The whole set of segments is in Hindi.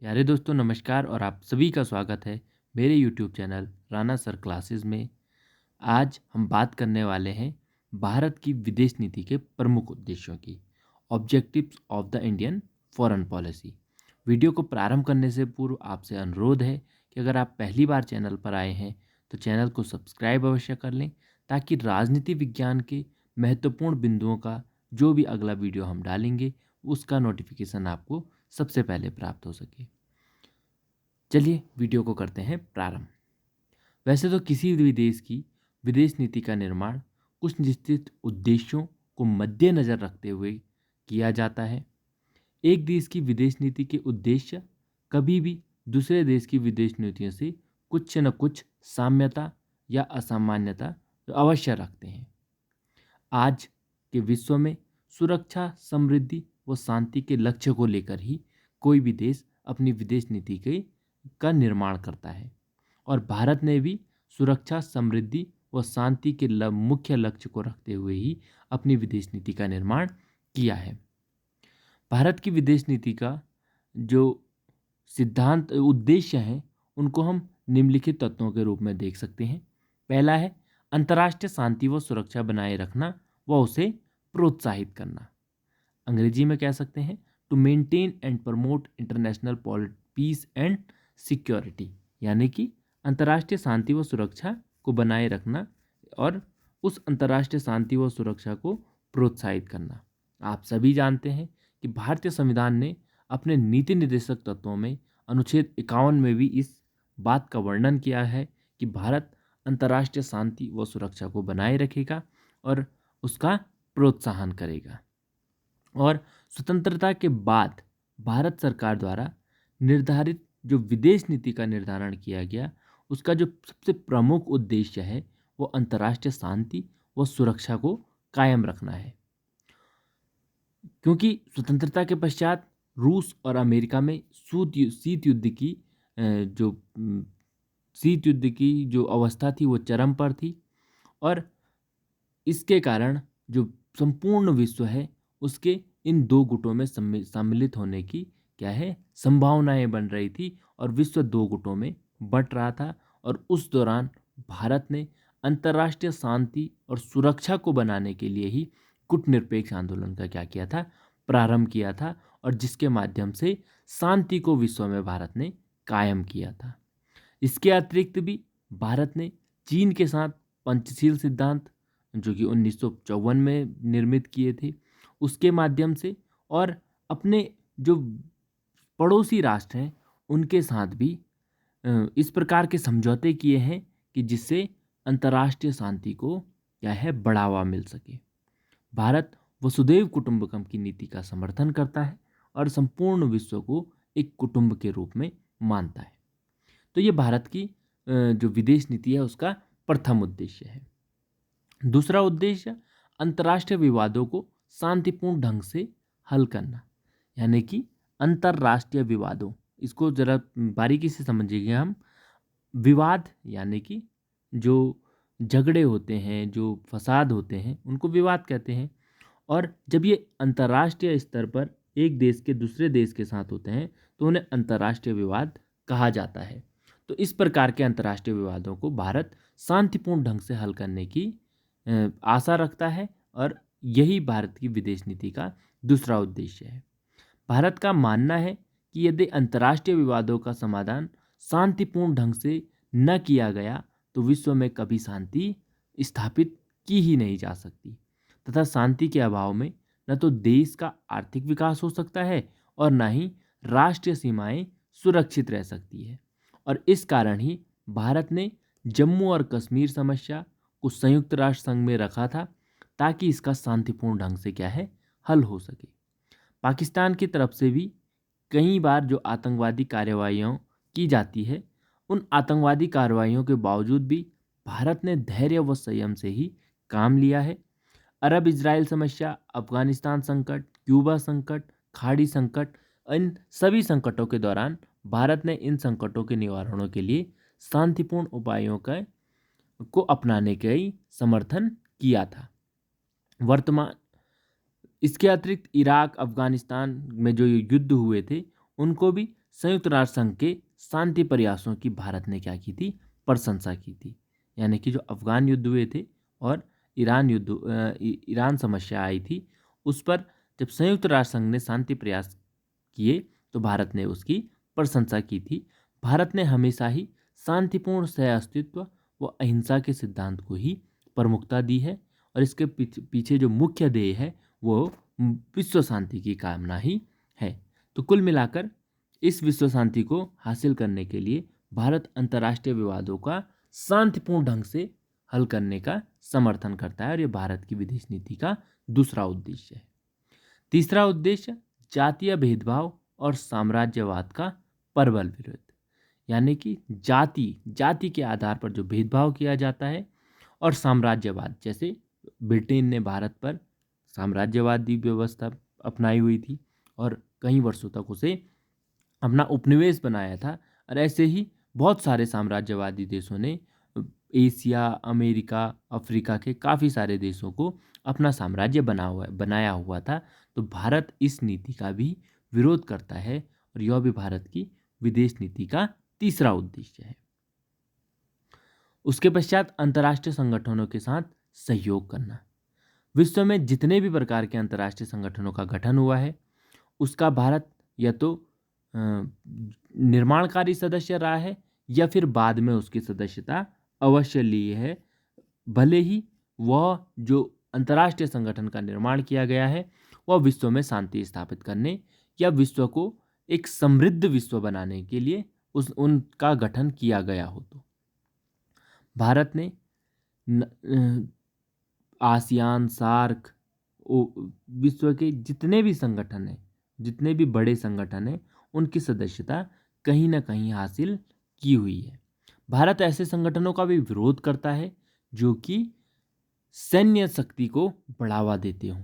प्यारे दोस्तों नमस्कार और आप सभी का स्वागत है मेरे YouTube channel Rana sir classes में। आज हम बात करने वाले हैं भारत की विदेश नीति के प्रमुख उद्देश्यों की, objectives of the Indian foreign policy. Video को प्रारंभ करने से पूर्व आपसे अनुरोध है कि अगर आप पहली बार चैनल पर आए हैं तो चैनल को सब्सक्राइब अवश्य कर लें, ताकि राजनीति विज्ञान के महत्वपूर्ण बिंदुओं का जो भी अगला वीडियो हम डालेंगे उसका नोटिफिकेशन आपको सबसे पहले प्राप्त हो सके। चलिए वीडियो को करते हैं प्रारंभ। वैसे तो किसी भी देश की विदेश नीति का निर्माण कुछ निश्चित उद्देश्यों को मद्देनजर रखते हुए किया जाता है। एक देश की विदेश नीति के उद्देश्य कभी भी दूसरे देश की विदेश नीतियों से कुछ न कुछ साम्यता या असामान्यता अवश्य रखते हैं। आज के विश्व में सुरक्षा, समृद्धि व शांति के लक्ष्य को लेकर ही कोई भी देश अपनी विदेश नीति के का निर्माण करता है, और भारत ने भी सुरक्षा, समृद्धि व शांति के मुख्य लक्ष्य को रखते हुए ही अपनी विदेश नीति का निर्माण किया है। भारत की विदेश नीति का जो सिद्धांत उद्देश्य हैं उनको हम निम्नलिखित तत्वों के रूप में देख सकते हैं। पहला है अंतर्राष्ट्रीय शांति व सुरक्षा बनाए रखना व उसे प्रोत्साहित करना। अंग्रेजी में कह सकते हैं to maintain and promote international peace and security, यानी कि अंतर्राष्ट्रीय शांति व सुरक्षा को बनाए रखना और उस अंतर्राष्ट्रीय शांति व सुरक्षा को प्रोत्साहित करना। आप सभी जानते हैं कि भारतीय संविधान ने अपने नीति निर्देशक तत्वों में अनुच्छेद 51 में भी इस बात का वर्णन किया है कि भारत अंतर्राष्ट्रीय शांति व सुरक्षा को बनाए रखेगा और उसका प्रोत्साहन करेगा। और स्वतंत्रता के बाद भारत सरकार द्वारा निर्धारित जो विदेश नीति का निर्धारण किया गया, उसका जो सबसे प्रमुख उद्देश्य है वो अंतर्राष्ट्रीय शांति व सुरक्षा को कायम रखना है। क्योंकि स्वतंत्रता के पश्चात रूस और अमेरिका में शीत युद्ध की जो अवस्था थी वो चरम पर थी, और इसके कारण जो संपूर्ण विश्व है उसके इन दो गुटों में सम्मिलित होने की क्या है संभावनाएं बन रही थी, और विश्व दो गुटों में बंट रहा था। और उस दौरान भारत ने अंतर्राष्ट्रीय शांति और सुरक्षा को बनाने के लिए ही कूटनिरपेक्ष आंदोलन का क्या किया था, प्रारंभ किया था, और जिसके माध्यम से शांति को विश्व में भारत ने कायम किया था। इसके अतिरिक्त भी भारत ने चीन के साथ पंचशील सिद्धांत, जो कि 1954 में निर्मित किए थे, उसके माध्यम से, और अपने जो पड़ोसी राष्ट्र हैं उनके साथ भी इस प्रकार के समझौते किए हैं कि जिससे अंतर्राष्ट्रीय शांति को क्या है बढ़ावा मिल सके। भारत वसुधैव कुटुंबकम की नीति का समर्थन करता है और संपूर्ण विश्व को एक कुटुंब के रूप में मानता है। तो ये भारत की जो विदेश नीति है उसका प्रथम उद्देश्य है। दूसरा उद्देश्य अंतर्राष्ट्रीय विवादों को शांतिपूर्ण ढंग से हल करना, यानी कि अंतर्राष्ट्रीय विवादों, इसको जरा बारीकी से समझिएगा हम। विवाद यानी कि जो झगड़े होते हैं, जो फसाद होते हैं, उनको विवाद कहते हैं। और जब ये अंतर्राष्ट्रीय स्तर पर एक देश के दूसरे देश के साथ होते हैं तो उन्हें अंतर्राष्ट्रीय विवाद कहा जाता है। तो इस प्रकार के अंतर्राष्ट्रीय विवादों को भारत शांतिपूर्ण ढंग से हल करने की आशा रखता है, और यही भारत की विदेश नीति का दूसरा उद्देश्य है। भारत का मानना है कि यदि अंतर्राष्ट्रीय विवादों का समाधान शांतिपूर्ण ढंग से न किया गया तो विश्व में कभी शांति स्थापित की ही नहीं जा सकती, तथा शांति के अभाव में न तो देश का आर्थिक विकास हो सकता है और न ही राष्ट्रीय सीमाएं सुरक्षित रह सकती है। और इस कारण ही भारत ने जम्मू और कश्मीर समस्या को संयुक्त राष्ट्र संघ में रखा था, ताकि इसका शांतिपूर्ण ढंग से क्या है हल हो सके। पाकिस्तान की तरफ से भी कई बार जो आतंकवादी कार्रवाइयाँ की जाती है, उन आतंकवादी कार्रवाइयों के बावजूद भी भारत ने धैर्य व संयम से ही काम लिया है। अरब इजराइल समस्या, अफगानिस्तान संकट, क्यूबा संकट, खाड़ी संकट, इन सभी संकटों के दौरान भारत ने इन संकटों के निवारणों के लिए शांतिपूर्ण उपायों को अपनाने का ही समर्थन किया था। वर्तमान इसके अतिरिक्त इराक, अफगानिस्तान में जो युद्ध हुए थे उनको भी संयुक्त राष्ट्र संघ के शांति प्रयासों की भारत ने क्या की थी, प्रशंसा की थी। यानी कि जो अफगान युद्ध हुए थे और ईरान समस्या आई थी, उस पर जब संयुक्त राष्ट्र संघ ने शांति प्रयास किए तो भारत ने उसकी प्रशंसा की थी। भारत ने हमेशा ही शांतिपूर्ण सह अस्तित्व व अहिंसा के सिद्धांत को ही प्रमुखता दी है और इसके पीछे जो मुख्य ध्येय है वो विश्व शांति की कामना ही है। तो कुल मिलाकर इस विश्व शांति को हासिल करने के लिए भारत अंतर्राष्ट्रीय विवादों का शांतिपूर्ण ढंग से हल करने का समर्थन करता है और ये भारत की विदेश नीति का दूसरा उद्देश्य है। तीसरा उद्देश्य जातीय भेदभाव और साम्राज्यवाद का प्रबल विरोध। यानी कि जाति के आधार पर जो भेदभाव किया जाता है और साम्राज्यवाद, जैसे ब्रिटेन ने भारत पर साम्राज्यवादी व्यवस्था अपनाई हुई थी और कई वर्षों तक उसे अपना उपनिवेश बनाया था, और ऐसे ही बहुत सारे साम्राज्यवादी देशों ने एशिया, अमेरिका, अफ्रीका के काफ़ी सारे देशों को अपना साम्राज्य बनाया हुआ था। तो भारत इस नीति का भी विरोध करता है और यह भी भारत की विदेश नीति का तीसरा उद्देश्य है। उसके पश्चात अंतर्राष्ट्रीय संगठनों के साथ सहयोग करना। विश्व में जितने भी प्रकार के अंतर्राष्ट्रीय संगठनों का गठन हुआ है उसका भारत या तो निर्माणकारी सदस्य रहा है या फिर बाद में उसकी सदस्यता अवश्य ली है, भले ही वह जो अंतर्राष्ट्रीय संगठन का निर्माण किया गया है वह विश्व में शांति स्थापित करने या विश्व को एक समृद्ध विश्व बनाने के लिए उनका गठन किया गया हो। तो भारत ने आसियान, सार्क, विश्व के जितने भी संगठन हैं, जितने भी बड़े संगठन हैं, उनकी सदस्यता कहीं ना कहीं हासिल की हुई है। भारत ऐसे संगठनों का भी विरोध करता है जो कि सैन्य शक्ति को बढ़ावा देते हों,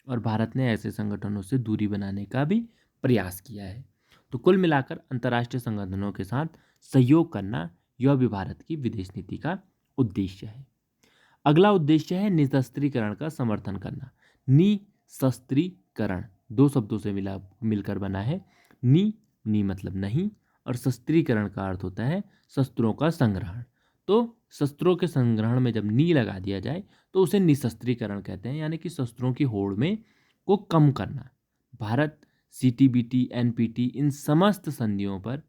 और भारत ने ऐसे संगठनों से दूरी बनाने का भी प्रयास किया है। तो कुल मिलाकर अंतर्राष्ट्रीय संगठनों के साथ सहयोग करना यह भी भारत की विदेश नीति का उद्देश्य है। अगला उद्देश्य है निशस्त्रीकरण का समर्थन करना। निशस्त्रीकरण दो शब्दों से मिलकर बना है। नी मतलब नहीं और शस्त्रीकरण का अर्थ होता है शस्त्रों का संग्रहण। तो शस्त्रों के संग्रहण में जब नी लगा दिया जाए तो उसे निशस्त्रीकरण कहते हैं, यानी कि शस्त्रों की होड़ में को कम करना। भारत CTBT, NPT इन समस्त संधियों पर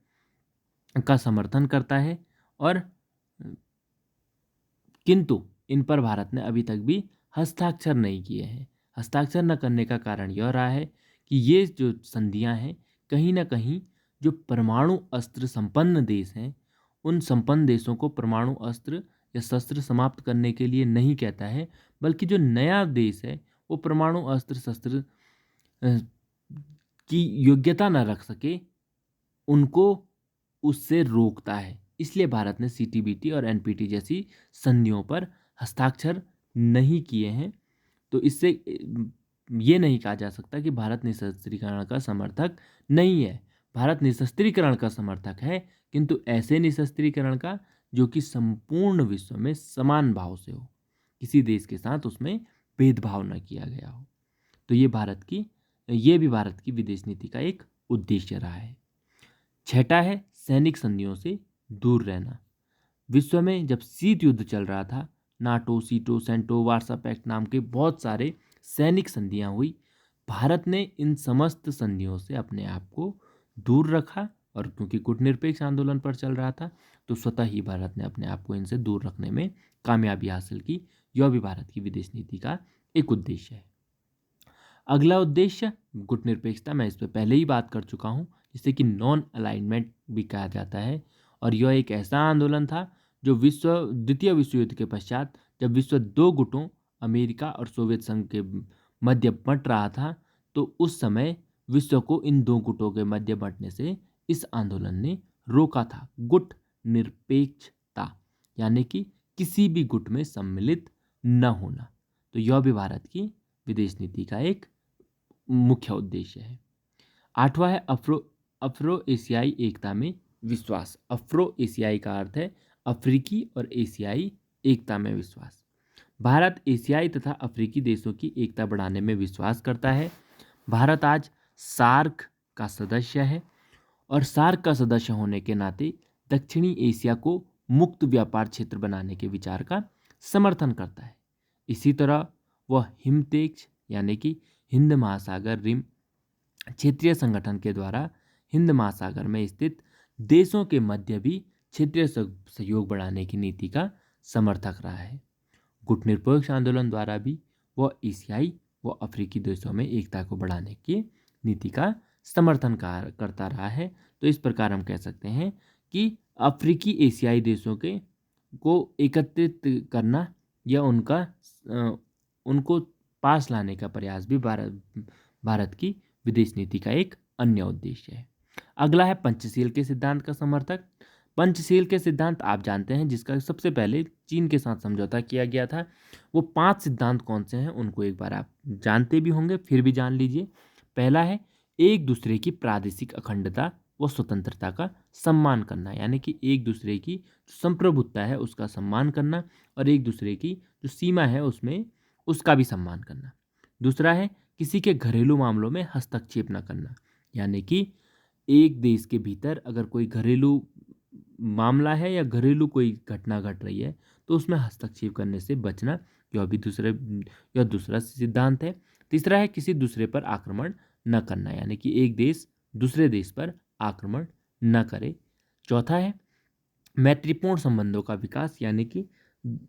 का समर्थन करता है और किंतु इन पर भारत ने अभी तक भी हस्ताक्षर नहीं किए हैं। हस्ताक्षर न करने का कारण यह रहा है कि ये जो संधियां हैं कहीं ना कहीं जो परमाणु अस्त्र संपन्न देश हैं उन संपन्न देशों को परमाणु अस्त्र या शस्त्र समाप्त करने के लिए नहीं कहता है, बल्कि जो नया देश है वो परमाणु अस्त्र शस्त्र की योग्यता न रख सके उनको उससे रोकता है। इसलिए भारत ने CTBT और NPT जैसी संधियों पर हस्ताक्षर नहीं किए हैं। तो इससे ये नहीं कहा जा सकता कि भारत निशस्त्रीकरण का समर्थक नहीं है। भारत निशस्त्रीकरण का समर्थक है, किंतु ऐसे निशस्त्रीकरण का जो कि संपूर्ण विश्व में समान भाव से हो, किसी देश के साथ उसमें भेदभाव न किया गया हो। तो ये भी भारत की विदेश नीति का एक उद्देश्य रहा है। छठा है सैनिक संधियों से दूर रहना। विश्व में जब शीत युद्ध चल रहा था, नाटो, सीटो, सेंटो, वार्सा पैक्ट नाम के बहुत सारे सैनिक संधियां हुई। भारत ने इन समस्त संधियों से अपने आप को दूर रखा और क्योंकि कूटनिरपेक्ष आंदोलन पर चल रहा था तो स्वतः ही भारत ने अपने आप को इनसे दूर रखने में कामयाबी हासिल की। यह भी भारत की विदेश नीति का एक उद्देश्य है। अगला उद्देश्य गुटनिरपेक्षता, मैं इस पर पहले ही बात कर चुका हूँ, जिसे कि नॉन अलाइनमेंट भी कहा जाता है। और यह एक ऐसा आंदोलन था जो द्वितीय विश्व युद्ध के पश्चात जब विश्व दो गुटों अमेरिका और सोवियत संघ के मध्य बंट रहा था, तो उस समय विश्व को इन दो गुटों के मध्य बंटने से इस आंदोलन ने रोका था। गुट निरपेक्षता यानी कि किसी भी गुट में सम्मिलित न होना। तो यह भी भारत की विदेश नीति का एक मुख्य उद्देश्य है। आठवां है अफ्रो एशियाई एकता में विश्वास। अफ्रो एशियाई का अर्थ है अफ्रीकी और एशियाई एकता में विश्वास। भारत एशियाई तथा अफ्रीकी देशों की एकता बढ़ाने में विश्वास करता है। भारत आज सार्क का सदस्य है और सार्क का सदस्य होने के नाते दक्षिणी एशिया को मुक्त व्यापार क्षेत्र बनाने के विचार का समर्थन करता है। इसी तरह वह हिमतेज यानी कि हिंद महासागर रिम क्षेत्रीय संगठन के द्वारा हिंद महासागर में स्थित देशों के मध्य भी क्षेत्रीय सहयोग बढ़ाने की नीति का समर्थक रहा है। गुटनिरपेक्ष आंदोलन द्वारा भी वह एशियाई व अफ्रीकी देशों में एकता को बढ़ाने की नीति का समर्थन करता रहा है। तो इस प्रकार हम कह सकते हैं कि अफ्रीकी एशियाई देशों के को एकत्रित करना या उनको पास लाने का प्रयास भी भारत की विदेश नीति का एक अन्य उद्देश्य है। अगला है पंचशील के सिद्धांत का समर्थक। पंचशील के सिद्धांत आप जानते हैं, जिसका सबसे पहले चीन के साथ समझौता किया गया था। वो 5 सिद्धांत कौन से हैं उनको एक बार आप जानते भी होंगे, फिर भी जान लीजिए। पहला है एक दूसरे की प्रादेशिक अखंडता व स्वतंत्रता का सम्मान करना, यानी कि एक दूसरे की जो संप्रभुता है उसका सम्मान करना और एक दूसरे की जो सीमा है उसमें उसका भी सम्मान करना। दूसरा है किसी के घरेलू मामलों में हस्तक्षेप न करना, यानी कि एक देश के भीतर अगर कोई घरेलू मामला है या घरेलू कोई घटना घट रही है तो उसमें हस्तक्षेप करने से बचना, यह दूसरा सिद्धांत है। तीसरा है किसी दूसरे पर आक्रमण न करना, यानी कि एक देश दूसरे देश पर आक्रमण न करे। चौथा है मैत्रीपूर्ण संबंधों का विकास, यानी कि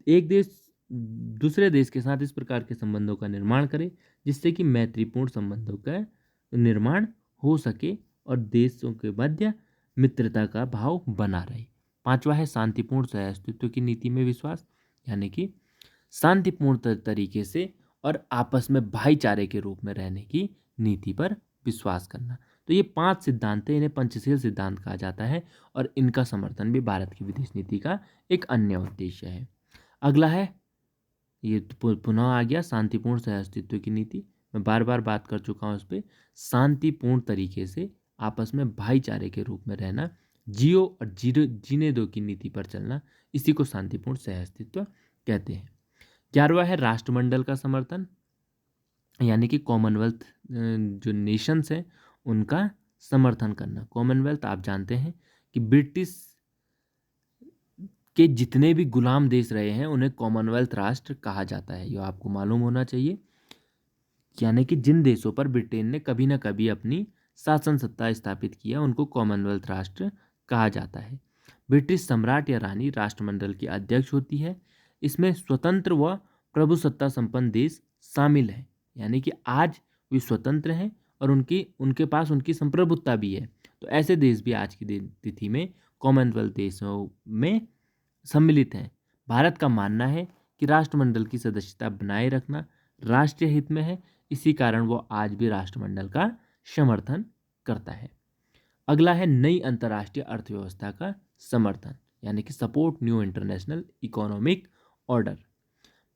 एक देश दूसरे देश के साथ इस प्रकार के संबंधों का निर्माण करे जिससे कि मैत्रीपूर्ण संबंधों का निर्माण हो सके और देशों के मध्य मित्रता का भाव बना रहे। पांचवा है शांतिपूर्ण सहअस्तित्व की नीति में विश्वास, यानी कि शांतिपूर्ण तरीके से और आपस में भाईचारे के रूप में रहने की नीति पर विश्वास करना। तो ये 5 सिद्धांत हैं, इन्हें पंचशील सिद्धांत कहा जाता है और इनका समर्थन भी भारत की विदेश नीति का एक अन्य उद्देश्य है। अगला है, ये पुनः आ गया शांतिपूर्ण सहअस्तित्व की नीति। मैं बार बार बात कर चुका हूँ इस पर। शांतिपूर्ण तरीके से आपस में भाईचारे के रूप में रहना, जियो और जीने दो की नीति पर चलना, इसी को शांतिपूर्ण सहअस्तित्व कहते हैं। 11वां है राष्ट्रमंडल का समर्थन, यानी कि कॉमनवेल्थ जो नेशंस हैं उनका समर्थन करना। कॉमनवेल्थ आप जानते हैं कि ब्रिटिश के जितने भी गुलाम देश रहे हैं उन्हें कॉमनवेल्थ राष्ट्र कहा जाता है, यह आपको मालूम होना चाहिए। यानी कि जिन देशों पर ब्रिटेन ने कभी ना कभी अपनी शासन सत्ता स्थापित किया उनको कॉमनवेल्थ राष्ट्र कहा जाता है। ब्रिटिश सम्राट या रानी राष्ट्रमंडल की अध्यक्ष होती है। इसमें स्वतंत्र व प्रभुसत्ता संपन्न देश शामिल हैं, यानी कि आज वे स्वतंत्र हैं और उनके पास उनकी संप्रभुता भी है। तो ऐसे देश भी आज की तिथि में कॉमनवेल्थ देशों में सम्मिलित हैं। भारत का मानना है कि राष्ट्रमंडल की सदस्यता बनाए रखना राष्ट्रीय हित में है, इसी कारण वो आज भी राष्ट्रमंडल का समर्थन करता है। अगला है नई अंतर्राष्ट्रीय अर्थव्यवस्था का समर्थन, यानी कि support new international economic order.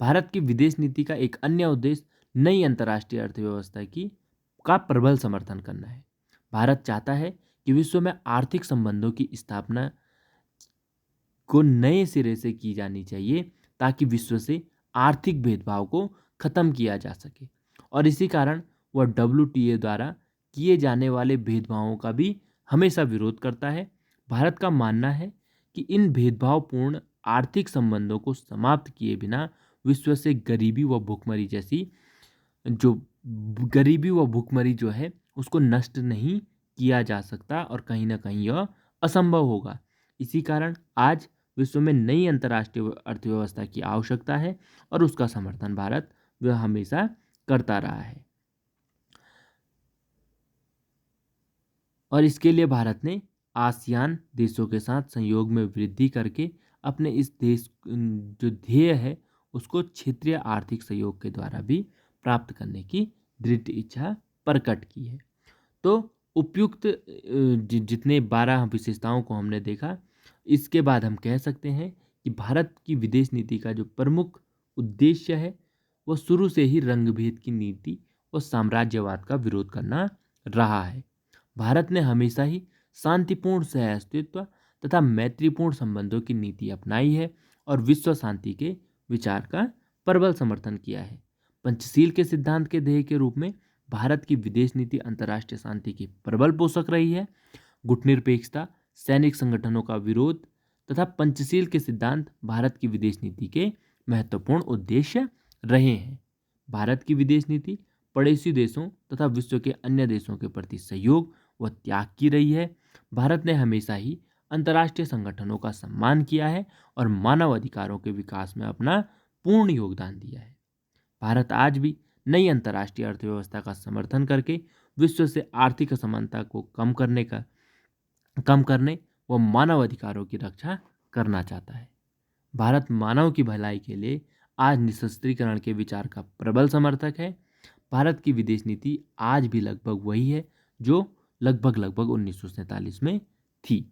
Bharat की विदेश नीति का एक अन्य उद्देश्य नई अंतर्राष्ट्रीय अर्थव्यवस्था का प्रबल समर्थन करना है। भारत चाहता है कि विश्व में आर्थिक संबंधों की स्थापना को नए सिरे से की जानी चाहिए ताकि विश्व से आर्थिक भेदभाव को खत्म किया जा सके, और इसी कारण वह WTO द्वारा किए जाने वाले भेदभावों का भी हमेशा विरोध करता है। भारत का मानना है कि इन भेदभावपूर्ण आर्थिक संबंधों को समाप्त किए बिना विश्व से गरीबी व भूखमरी जो है उसको नष्ट नहीं किया जा सकता और कहीं ना कहीं यह असंभव होगा। इसी कारण आज विश्व में नई अंतर्राष्ट्रीय अर्थव्यवस्था की आवश्यकता है और उसका समर्थन भारत वह हमेशा करता रहा है। और इसके लिए भारत ने आसियान देशों के साथ सहयोग में वृद्धि करके अपने इस देश जो ध्येय है उसको क्षेत्रीय आर्थिक सहयोग के द्वारा भी प्राप्त करने की दृढ़ इच्छा प्रकट की है। तो उपयुक्त जितने 12 विशेषताओं को हमने देखा, इसके बाद हम कह सकते हैं कि भारत की विदेश नीति का जो प्रमुख उद्देश्य है वह शुरू से ही रंगभेद की नीति और साम्राज्यवाद का विरोध करना रहा है। भारत ने हमेशा ही शांतिपूर्ण सहअस्तित्व तथा मैत्रीपूर्ण संबंधों की नीति अपनाई है और विश्व शांति के विचार का प्रबल समर्थन किया है। पंचशील के सिद्धांत के ध्येय के रूप में भारत की विदेश नीति अंतर्राष्ट्रीय शांति की प्रबल पोषक रही है। गुटनिरपेक्षता, सैनिक संगठनों का विरोध तथा पंचशील के सिद्धांत भारत की विदेश नीति के महत्वपूर्ण उद्देश्य रहे हैं। भारत की विदेश नीति पड़ोसी देशों तथा विश्व के अन्य देशों के प्रति सहयोग व त्याग की रही है। भारत ने हमेशा ही अंतर्राष्ट्रीय संगठनों का सम्मान किया है और मानव अधिकारों के विकास में अपना पूर्ण योगदान दिया है। भारत आज भी नई अंतर्राष्ट्रीय अर्थव्यवस्था का समर्थन करके विश्व से आर्थिक असमानता को कम करने व मानव अधिकारों की रक्षा करना चाहता है। भारत मानव की भलाई के लिए आज निशस्त्रीकरण के विचार का प्रबल समर्थक है। भारत की विदेश नीति आज भी लगभग वही है जो लगभग 1947 में थी।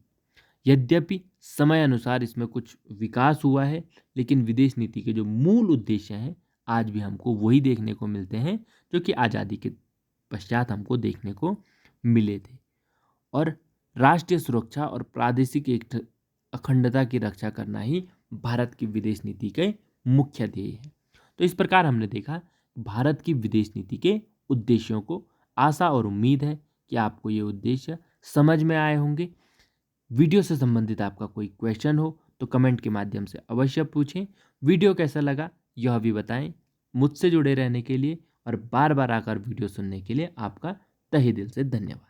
यद्यपि समय अनुसार इसमें कुछ विकास हुआ है, लेकिन विदेश नीति के जो मूल उद्देश्य हैं आज भी हमको वही देखने को मिलते हैं जो कि आज़ादी के पश्चात हमको देखने को मिले थे। और राष्ट्रीय सुरक्षा और प्रादेशिक अखंडता की रक्षा करना ही भारत की विदेश नीति के मुख्य ध्येय है। तो इस प्रकार हमने देखा भारत की विदेश नीति के उद्देश्यों को। आशा और उम्मीद है कि आपको ये उद्देश्य समझ में आए होंगे। वीडियो से संबंधित आपका कोई क्वेश्चन हो तो कमेंट के माध्यम से अवश्य पूछें। वीडियो कैसा लगा यह भी बताएं। मुझसे जुड़े रहने के लिए और बार बार आकर वीडियो सुनने के लिए आपका तहे दिल से धन्यवाद।